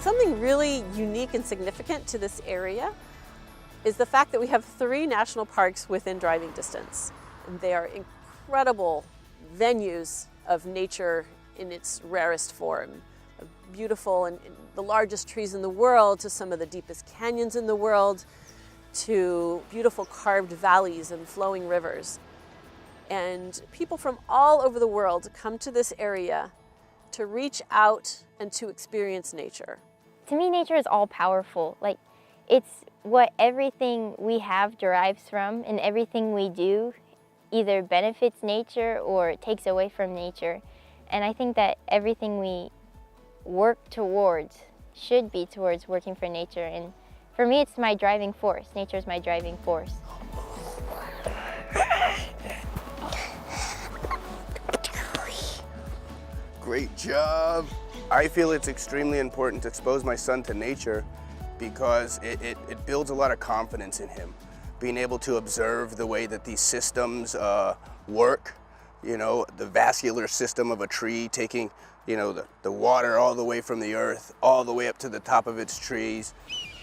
Something really unique and significant to this area is the fact that we have 3 national parks within driving distance. And they are incredible venues of nature in its rarest form. Beautiful and the largest trees in the world to some of the deepest canyons in the world to beautiful carved valleys and flowing rivers. And people from all over the world come to this area to reach out and to experience nature. To me, nature is all powerful. Like, it's what everything we have derives from, and everything we do either benefits nature or takes away from nature. And I think that everything we work towards should be towards working for nature. And for me, it's my driving force. Nature is my driving force. Great job. I feel it's extremely important to expose my son to nature because it builds a lot of confidence in him. Being able to observe the way that these systems work, you know, the vascular system of a tree taking, you know, the water all the way from the earth, all the way up to the top of its trees,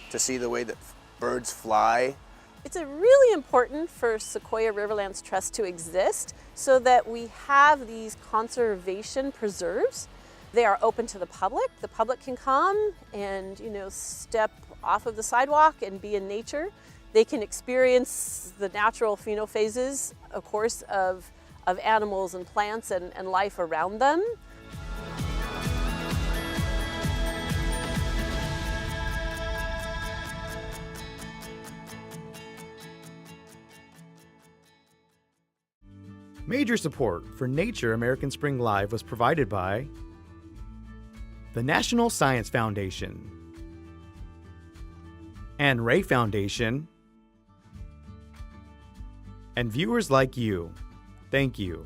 to see the way that birds fly. It's really important for Sequoia Riverlands Trust to exist so that we have these conservation preserves. They are open to the public. The public can come and, you know, step off of the sidewalk and be in nature. They can experience the natural phases, of course, of animals and plants and life around them. Major support for Nature American Spring Live was provided by the National Science Foundation and Ray Foundation and viewers like you. Thank you.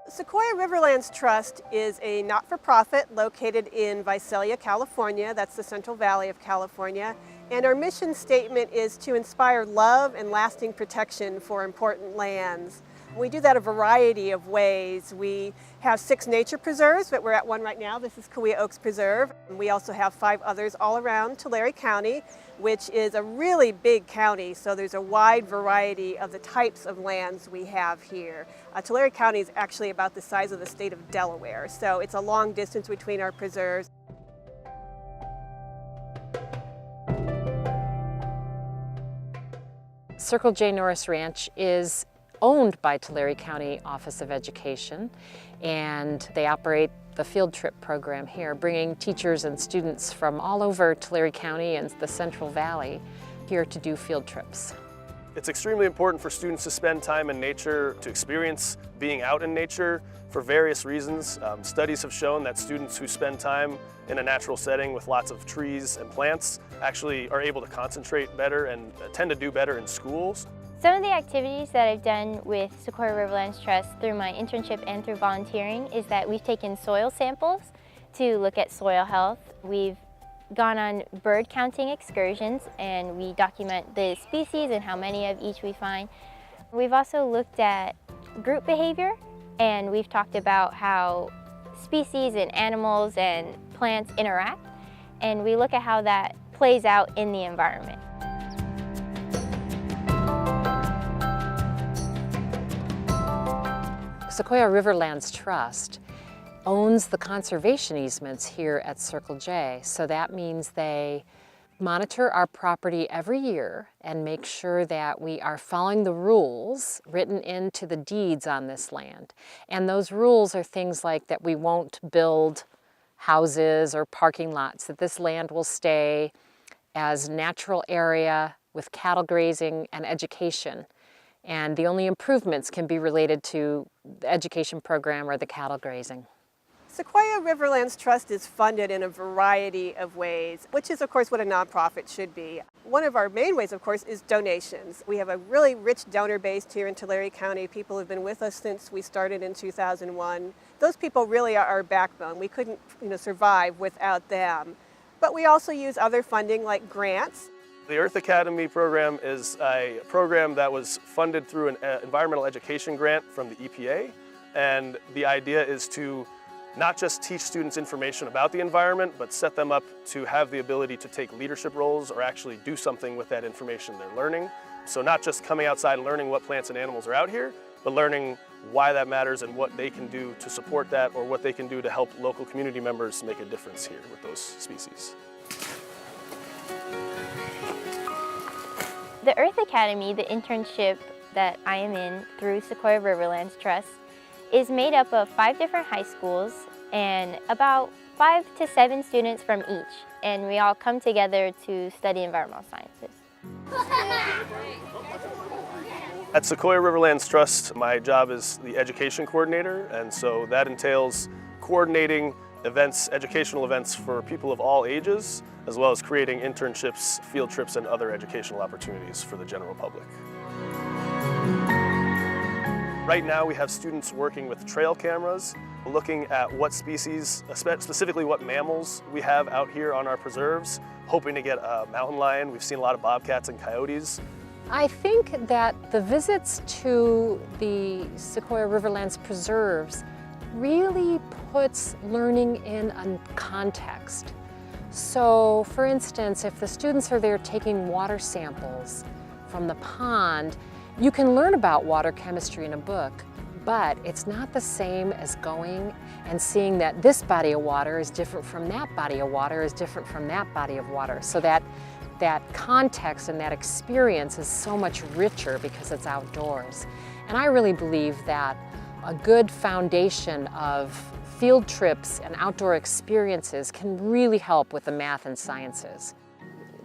Sequoia Riverlands Trust is a not-for-profit located in Visalia, California. That's the Central Valley of California. And our mission statement is to inspire love and lasting protection for important lands. We do that a variety of ways. We have 6 nature preserves, but we're at one right now. This is Quia Oaks Preserve. And we also have 5 others all around Tulare County, which is a really big county, so there's a wide variety of the types of lands we have here. Tulare County is actually about the size of the state of Delaware, so it's a long distance between our preserves. Circle J Norris Ranch is owned by Tulare County Office of Education, and they operate the field trip program here, bringing teachers and students from all over Tulare County and the Central Valley here to do field trips. It's extremely important for students to spend time in nature, to experience being out in nature for various reasons. Studies have shown that students who spend time in a natural setting with lots of trees and plants actually are able to concentrate better and tend to do better in schools. Some of the activities that I've done with Sequoia Riverlands Trust through my internship and through volunteering is that we've taken soil samples to look at soil health. We've gone on bird counting excursions and we document the species and how many of each we find. We've also looked at group behavior, and we've talked about how species and animals and plants interact, and we look at how that plays out in the environment. Sequoia Riverlands Trust owns the conservation easements here at Circle J, so that means they monitor our property every year and make sure that we are following the rules written into the deeds on this land. And those rules are things like that we won't build houses or parking lots, that this land will stay as natural area with cattle grazing and education. And the only improvements can be related to the education program or the cattle grazing. Sequoia Riverlands Trust is funded in a variety of ways, which is, of course, what a nonprofit should be. One of our main ways, of course, is donations. We have a really rich donor base here in Tulare County. People have been with us since we started in 2001. Those people really are our backbone. We couldn't, survive without them. But we also use other funding like grants. The Earth Academy program is a program that was funded through an environmental education grant from the EPA. And the idea is to not just teach students information about the environment, but set them up to have the ability to take leadership roles or actually do something with that information they're learning. So not just coming outside and learning what plants and animals are out here, but learning why that matters and what they can do to support that, or what they can do to help local community members make a difference here with those species. The Earth Academy, the internship that I am in through Sequoia Riverlands Trust, is made up of 5 different high schools and about 5 to 7 students from each. And we all come together to study environmental sciences. At Sequoia Riverlands Trust, my job is the education coordinator, and so that entails coordinating events, educational events for people of all ages, as well as creating internships, field trips, and other educational opportunities for the general public. Right now we have students working with trail cameras, looking at what species, specifically what mammals we have out here on our preserves, hoping to get a mountain lion. We've seen a lot of bobcats and coyotes. I think that the visits to the Sequoia Riverlands preserves really puts learning in a context. So, for instance, if the students are there taking water samples from the pond, you can learn about water chemistry in a book, but it's not the same as going and seeing that this body of water is different from that body of water, is different from that body of water. So that context and that experience is so much richer because it's outdoors. And I really believe that a good foundation of field trips and outdoor experiences can really help with the math and sciences.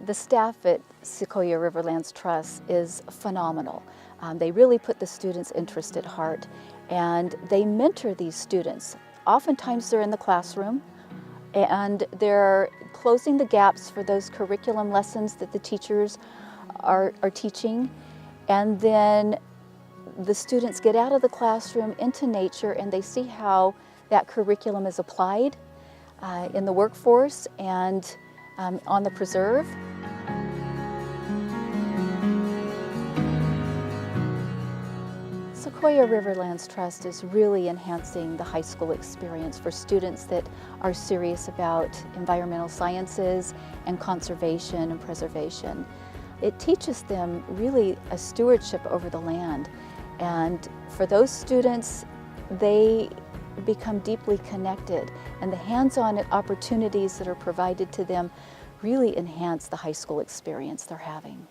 The staff at Sequoia Riverlands Trust is phenomenal. They really put the students' interest at heart, and they mentor these students. Oftentimes they're in the classroom and they're closing the gaps for those curriculum lessons that the teachers are teaching, and then the students get out of the classroom into nature and they see how that curriculum is applied in the workforce and on the preserve. Sequoia Riverlands Trust is really enhancing the high school experience for students that are serious about environmental sciences and conservation and preservation. It teaches them really a stewardship over the land, and for those students, they become deeply connected, and the hands-on opportunities that are provided to them really enhance the high school experience they're having.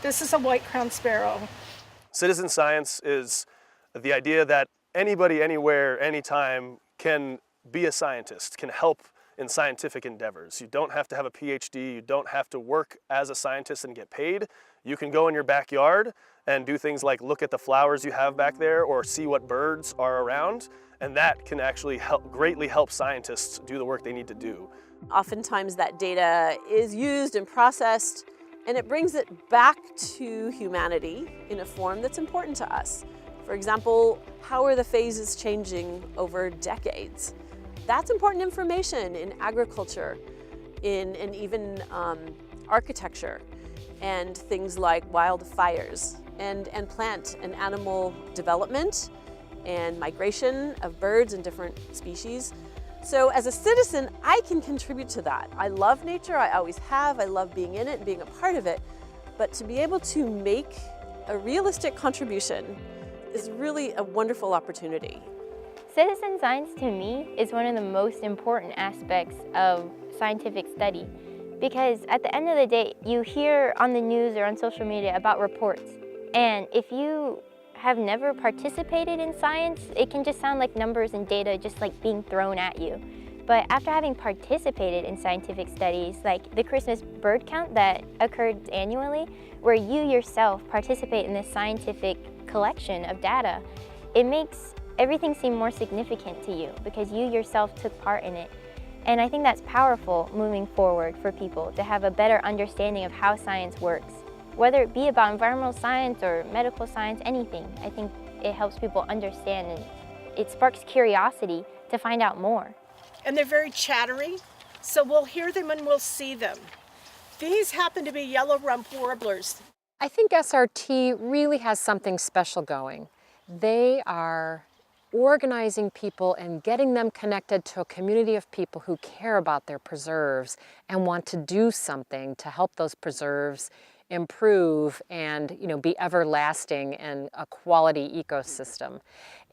This is a white-crowned sparrow. Citizen science is the idea that anybody, anywhere, anytime can be a scientist, can help in scientific endeavors. You don't have to have a PhD, you don't have to work as a scientist and get paid. You can go in your backyard and do things like look at the flowers you have back there or see what birds are around, and that can actually greatly help scientists do the work they need to do. Oftentimes that data is used and processed, and it brings it back to humanity in a form that's important to us. For example, how are the phases changing over decades? That's important information in agriculture, and even architecture, and things like wildfires, and plant and animal development, and migration of birds and different species. So as a citizen, I can contribute to that. I love nature, I always have, I love being in it and being a part of it, but to be able to make a realistic contribution is really a wonderful opportunity. Citizen science to me is one of the most important aspects of scientific study, because at the end of the day, you hear on the news or on social media about reports, and if you have never participated in science, it can just sound like numbers and data just like being thrown at you. But after having participated in scientific studies, like the Christmas bird count that occurred annually, where you yourself participate in this scientific collection of data, it makes everything seem more significant to you because you yourself took part in it. And I think that's powerful moving forward for people to have a better understanding of how science works. Whether it be about environmental science or medical science, anything, I think it helps people understand, and it sparks curiosity to find out more. And they're very chattery. So we'll hear them and we'll see them. These happen to be yellow rump warblers. I think SRT really has something special going. They are organizing people and getting them connected to a community of people who care about their preserves and want to do something to help those preserves improve and, be everlasting and a quality ecosystem.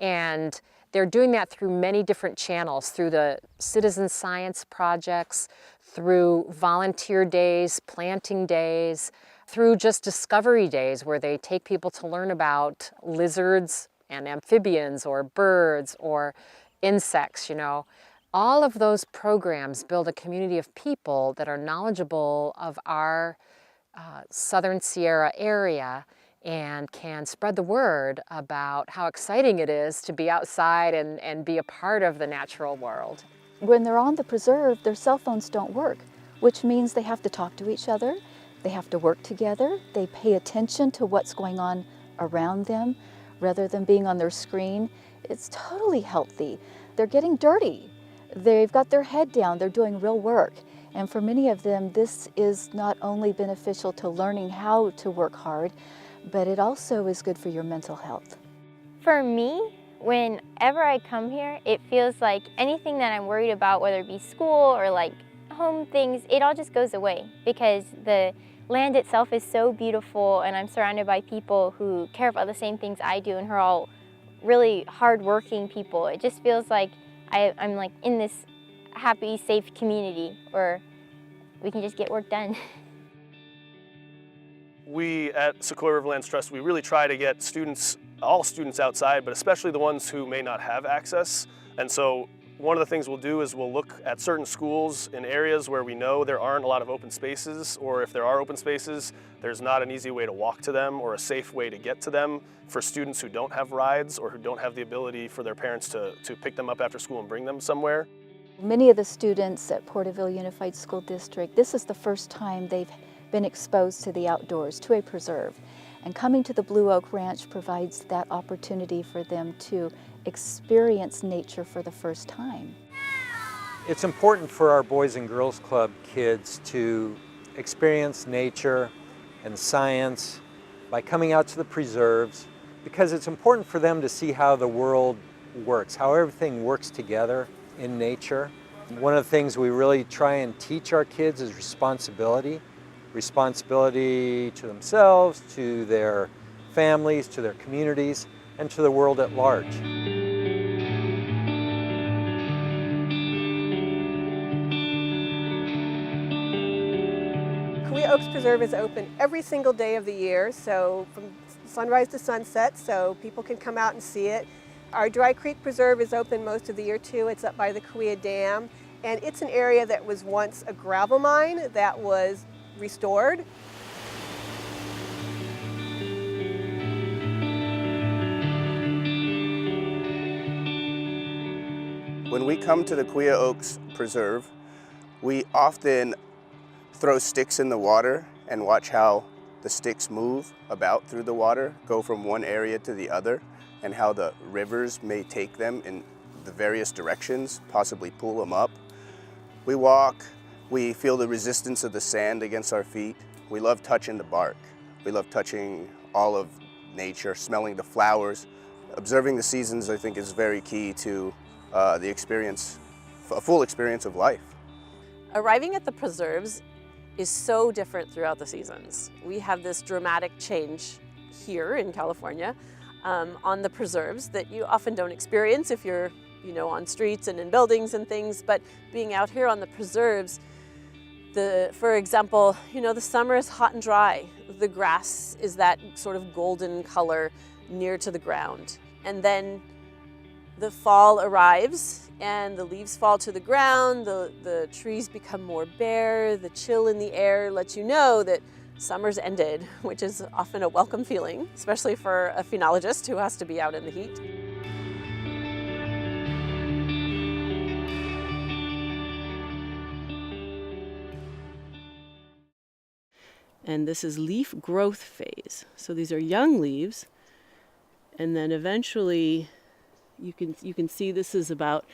And they're doing that through many different channels, through the citizen science projects, through volunteer days, planting days, through just discovery days where they take people to learn about lizards and amphibians or birds or insects, All of those programs build a community of people that are knowledgeable of our Southern Sierra area and can spread the word about how exciting it is to be outside and be a part of the natural world. When they're on the preserve, their cell phones don't work, which means they have to talk to each other, they have to work together, they pay attention to what's going on around them rather than being on their screen. It's totally healthy. They're getting dirty. They've got their head down, they're doing real work. And for many of them, this is not only beneficial to learning how to work hard, but it also is good for your mental health. For me, whenever I come here, it feels like anything that I'm worried about, whether it be school or like home things, it all just goes away because the land itself is so beautiful and I'm surrounded by people who care about the same things I do and who are all really hardworking people. It just feels like I'm like in this happy, safe community where we can just get work done. We at Sequoia Riverlands Trust, we really try to get all students outside, but especially the ones who may not have access. And so one of the things we'll do is we'll look at certain schools in areas where we know there aren't a lot of open spaces, or if there are open spaces, there's not an easy way to walk to them or a safe way to get to them for students who don't have rides or who don't have the ability for their parents to pick them up after school and bring them somewhere. Many of the students at Porterville Unified School District, this is the first time they've been exposed to the outdoors, to a preserve. And coming to the Blue Oak Ranch provides that opportunity for them to experience nature for the first time. It's important for our Boys and Girls Club kids to experience nature and science by coming out to the preserves, because it's important for them to see how the world works, how everything works together in nature. One of the things we really try and teach our kids is responsibility to themselves, to their families, to their communities, and to the world at large. Quia Oaks Preserve is open every single day of the year, so from sunrise to sunset, so people can come out and see it. Our Dry Creek Preserve is open most of the year too. It's up by the Quia Dam, and it's an area that was once a gravel mine that was restored. When we come to the Quia Oaks Preserve, we often throw sticks in the water and watch how the sticks move about through the water, go from one area to the other, and how the rivers may take them in the various directions, possibly pull them up. We walk, we feel the resistance of the sand against our feet. We love touching the bark. We love touching all of nature, smelling the flowers. Observing the seasons, I think, is very key to the experience, a full experience of life. Arriving at the preserves is so different throughout the seasons. We have this dramatic change here in California on the preserves that you often don't experience if you're on streets and in buildings and things, but being out here on the preserves, for example, the summer is hot and dry. The grass is that sort of golden color near to the ground. And then the fall arrives and the leaves fall to the ground, the trees become more bare, the chill in the air lets you know that summer's ended, which is often a welcome feeling, especially for a phenologist who has to be out in the heat. And this is leaf growth phase. So these are young leaves, and then eventually you can see this is about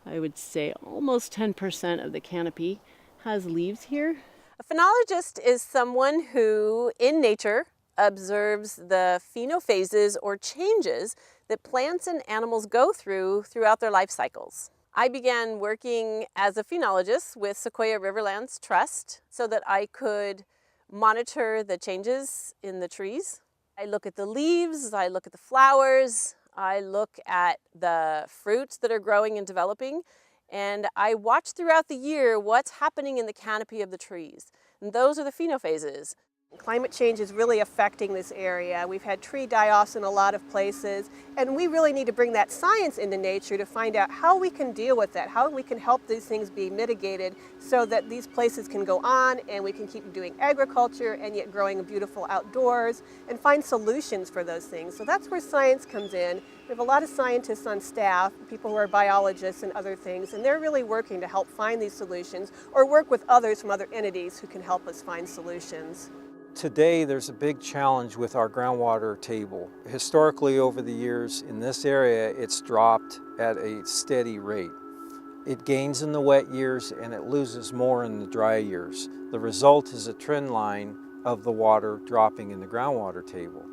I would say almost 10% of the canopy has leaves here. A phenologist is someone who, in nature, observes the phenophases or changes that plants and animals go through throughout their life cycles. I began working as a phenologist with Sequoia Riverlands Trust so that I could monitor the changes in the trees. I look at the leaves, I look at the flowers, I look at the fruits that are growing and developing, and I watch throughout the year what's happening in the canopy of the trees. And those are the phenophases. Climate change is really affecting this area. We've had tree die-offs in a lot of places, and we really need to bring that science into nature to find out how we can deal with that, how we can help these things be mitigated so that these places can go on and we can keep doing agriculture and yet growing beautiful outdoors and find solutions for those things. So that's where science comes in. We have a lot of scientists on staff, people who are biologists and other things, and they're really working to help find these solutions or work with others from other entities who can help us find solutions. Today there's a big challenge with our groundwater table. Historically over the years in this area it's dropped at a steady rate. It gains in the wet years and it loses more in the dry years. The result is a trend line of the water dropping in the groundwater table.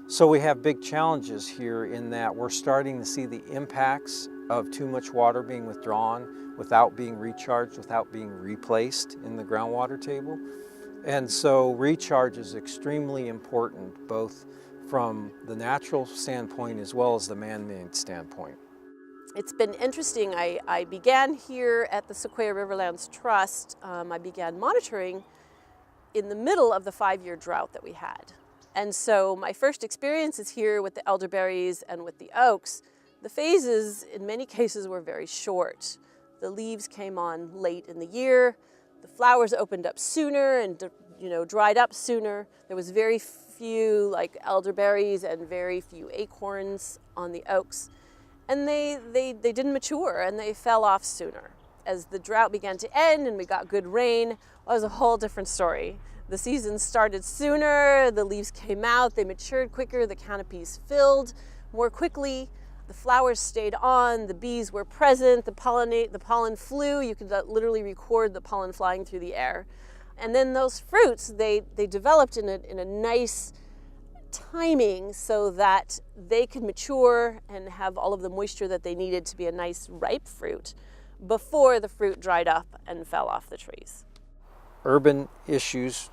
So we have big challenges here in that we're starting to see the impacts of too much water being withdrawn without being recharged, without being replaced in the groundwater table. And so recharge is extremely important, both from the natural standpoint as well as the man-made standpoint. It's been interesting. I began here at the Sequoia Riverlands Trust. I began monitoring in the middle of the 5-year drought that we had. And so my first experiences here with the elderberries and with the oaks, the phases in many cases were very short. The leaves came on late in the year. The flowers opened up sooner and dried up sooner. There was very few elderberries and very few acorns on the oaks. And they didn't mature and they fell off sooner. As the drought began to end and we got good rain, it was a whole different story. The season started sooner, the leaves came out, they matured quicker, the canopies filled more quickly. The flowers stayed on, the bees were present, the pollen flew. You could literally record the pollen flying through the air. And then those fruits, they developed in a nice timing so that they could mature and have all of the moisture that they needed to be a nice ripe fruit before the fruit dried up and fell off the trees. Urban issues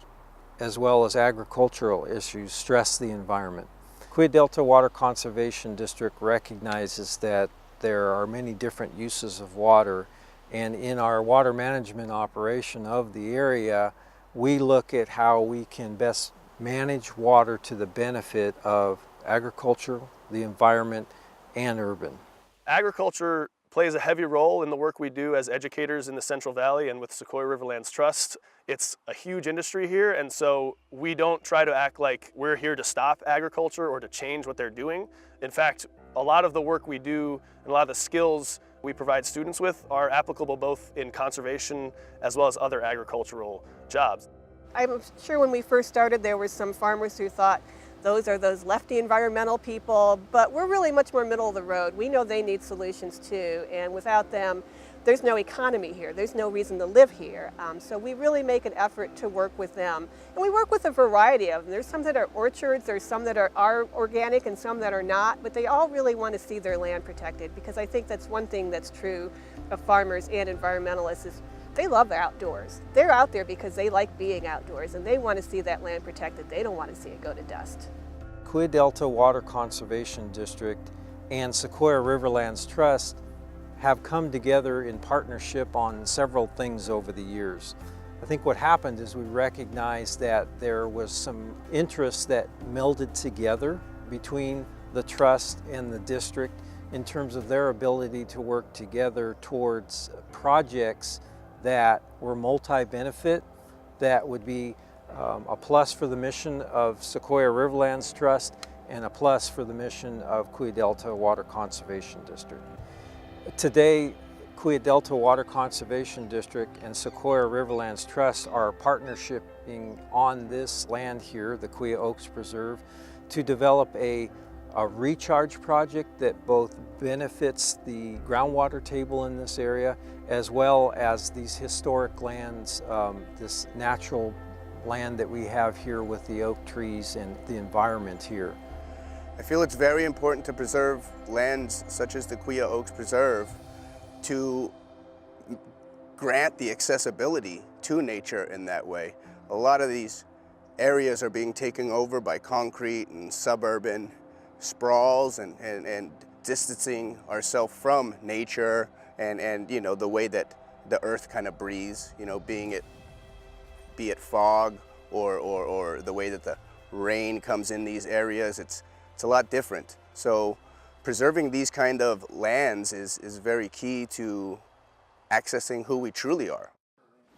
as well as agricultural issues stress the environment. Quia Delta Water Conservation District recognizes that there are many different uses of water, and in our water management operation of the area, we look at how we can best manage water to the benefit of agriculture, the environment, and urban. Agriculture plays a heavy role in the work we do as educators in the Central Valley and with Sequoia Riverlands Trust. It's a huge industry here, and so we don't try to act like we're here to stop agriculture or to change what they're doing. In fact, a lot of the work we do and a lot of the skills we provide students with are applicable both in conservation as well as other agricultural jobs. I'm sure when we first started there were some farmers who thought those are those lefty environmental people, but we're really much more middle of the road. We know they need solutions too, and without them, there's no economy here. There's no reason to live here. So we really make an effort to work with them. And we work with a variety of them. There's some that are orchards, there's some that are organic and some that are not, but they all really want to see their land protected, because I think that's one thing that's true of farmers and environmentalists is they love the outdoors. They're out there because they like being outdoors and they want to see that land protected. They don't want to see it go to dust. Quia Delta Water Conservation District and Sequoia Riverlands Trust have come together in partnership on several things over the years. I think what happened is we recognized that there was some interests that melded together between the trust and the district in terms of their ability to work together towards projects that were multi-benefit, that would be a plus for the mission of Sequoia Riverlands Trust and a plus for the mission of Quia Delta Water Conservation District. Today, Quia Delta Water Conservation District and Sequoia Riverlands Trust are partnershiping on this land here, the Quia Oaks Preserve, to develop a a recharge project that both benefits the groundwater table in this area as well as these historic lands, this natural land that we have here with the oak trees and the environment here. I feel it's very important to preserve lands such as the Quia Oaks Preserve to grant the accessibility to nature in that way. A lot of these areas are being taken over by concrete and suburban sprawls and distancing ourselves from nature and you know, the way that the earth kind of breathes, you know, be it fog or the way that the rain comes in these areas, it's a lot different. So preserving these kind of lands is very key to accessing who we truly are.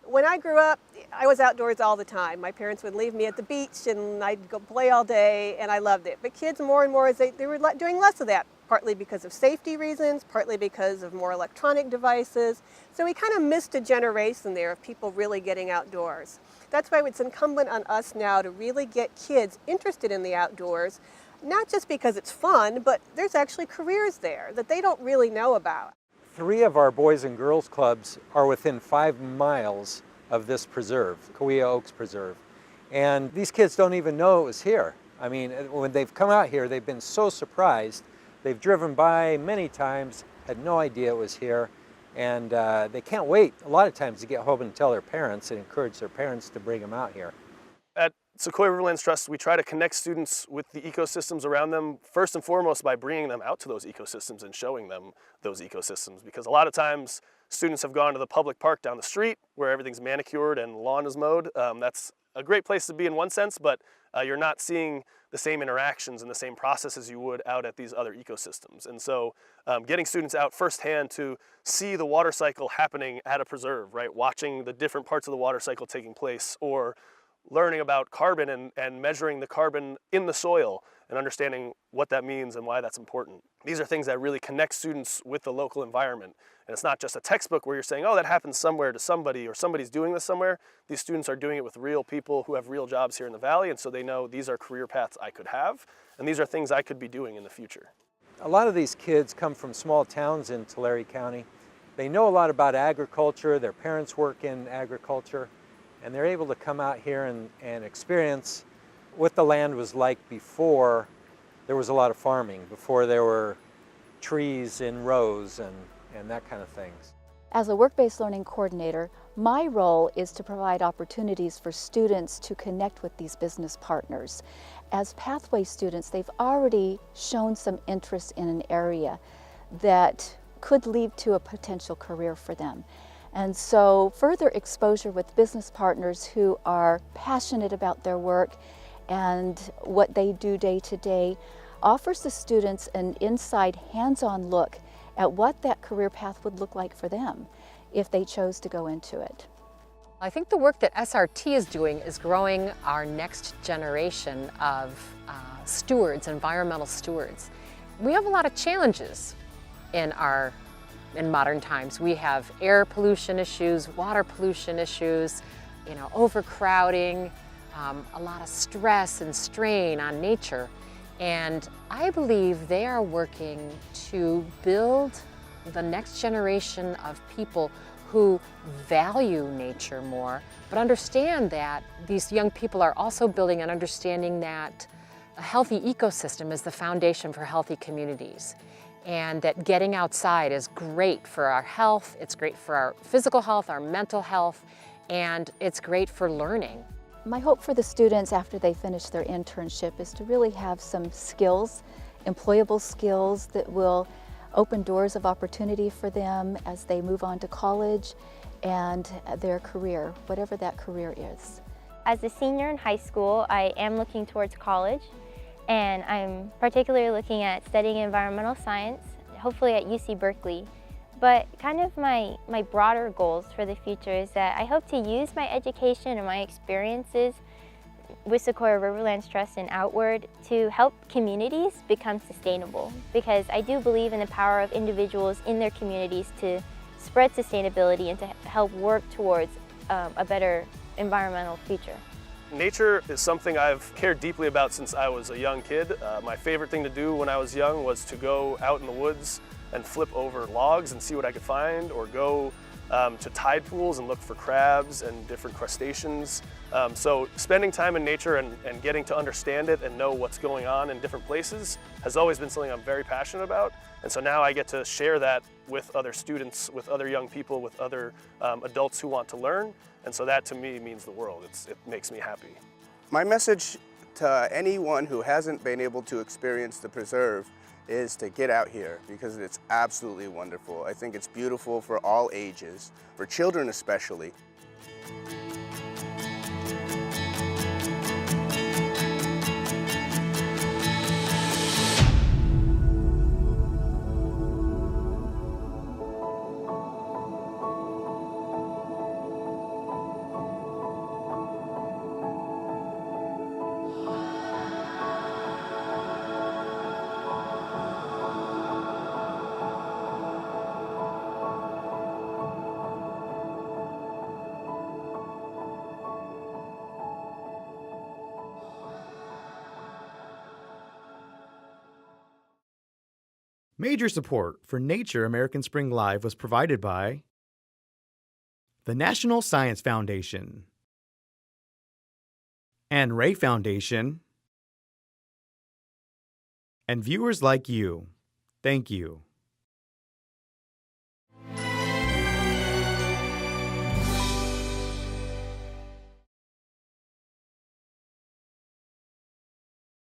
When I grew up, I was outdoors all the time. My parents would leave me at the beach and I'd go play all day and I loved it. But kids more and more, as they were doing less of that, partly because of safety reasons, partly because of more electronic devices. So we kind of missed a generation there of people really getting outdoors. That's why it's incumbent on us now to really get kids interested in the outdoors, not just because it's fun, but there's actually careers there that they don't really know about. 3 of our Boys and Girls Clubs are within 5 miles of this preserve, Quia Oaks Preserve. And these kids don't even know it was here. I mean, when they've come out here, they've been so surprised. They've driven by many times, had no idea it was here, and they can't wait a lot of times to get home and tell their parents and encourage their parents to bring them out here. At Sequoia Riverlands Trust, we try to connect students with the ecosystems around them, first and foremost by bringing them out to those ecosystems and showing them those ecosystems. Because a lot of times students have gone to the public park down the street where everything's manicured and lawn is mowed. That's a great place to be in one sense, but you're not seeing the same interactions and the same processes you would out at these other ecosystems. And so getting students out firsthand to see the water cycle happening at a preserve, right? Watching the different parts of the water cycle taking place, or learning about carbon and measuring the carbon in the soil and understanding what that means and why that's important. These are things that really connect students with the local environment. And it's not just a textbook where you're saying, oh, that happens somewhere to somebody or somebody's doing this somewhere. These students are doing it with real people who have real jobs here in the Valley, and so they know these are career paths I could have, and these are things I could be doing in the future. A lot of these kids come from small towns in Tulare County. They know a lot about agriculture, their parents work in agriculture, and they're able to come out here and experience what the land was like before there was a lot of farming, before there were trees in rows and that kind of things. As a work-based learning coordinator, my role is to provide opportunities for students to connect with these business partners. As pathway students, they've already shown some interest in an area that could lead to a potential career for them. And so further exposure with business partners who are passionate about their work and what they do day to day offers the students an inside, hands-on look at what that career path would look like for them if they chose to go into it. I think the work that SRT is doing is growing our next generation of stewards, environmental stewards. We have a lot of challenges in modern times. We have air pollution issues, water pollution issues, overcrowding, a lot of stress and strain on nature. And I believe they are working to build the next generation of people who value nature more, but understand that these young people are also building an understanding that a healthy ecosystem is the foundation for healthy communities. And that getting outside is great for our health, it's great for our physical health, our mental health, and it's great for learning. My hope for the students after they finish their internship is to really have some skills, employable skills that will open doors of opportunity for them as they move on to college and their career, whatever that career is. As a senior in high school, I am looking towards college, and I'm particularly looking at studying environmental science, hopefully at UC Berkeley. But kind of my broader goals for the future is that I hope to use my education and my experiences with Sequoia Riverlands Trust and outward to help communities become sustainable, because I do believe in the power of individuals in their communities to spread sustainability and to help work towards a better environmental future. Nature is something I've cared deeply about since I was a young kid. My favorite thing to do when I was young was to go out in the woods and flip over logs and see what I could find, or go to tide pools and look for crabs and different crustaceans. So spending time in nature and getting to understand it and know what's going on in different places has always been something I'm very passionate about. And so now I get to share that with other students, with other young people, with other adults who want to learn. And so that to me means the world. It makes me happy. My message to anyone who hasn't been able to experience the preserve is to get out here, because it's absolutely wonderful. I think it's beautiful for all ages, for children especially. Major support for Nature American Spring Live was provided by the National Science Foundation and Ray Foundation and viewers like you. Thank you.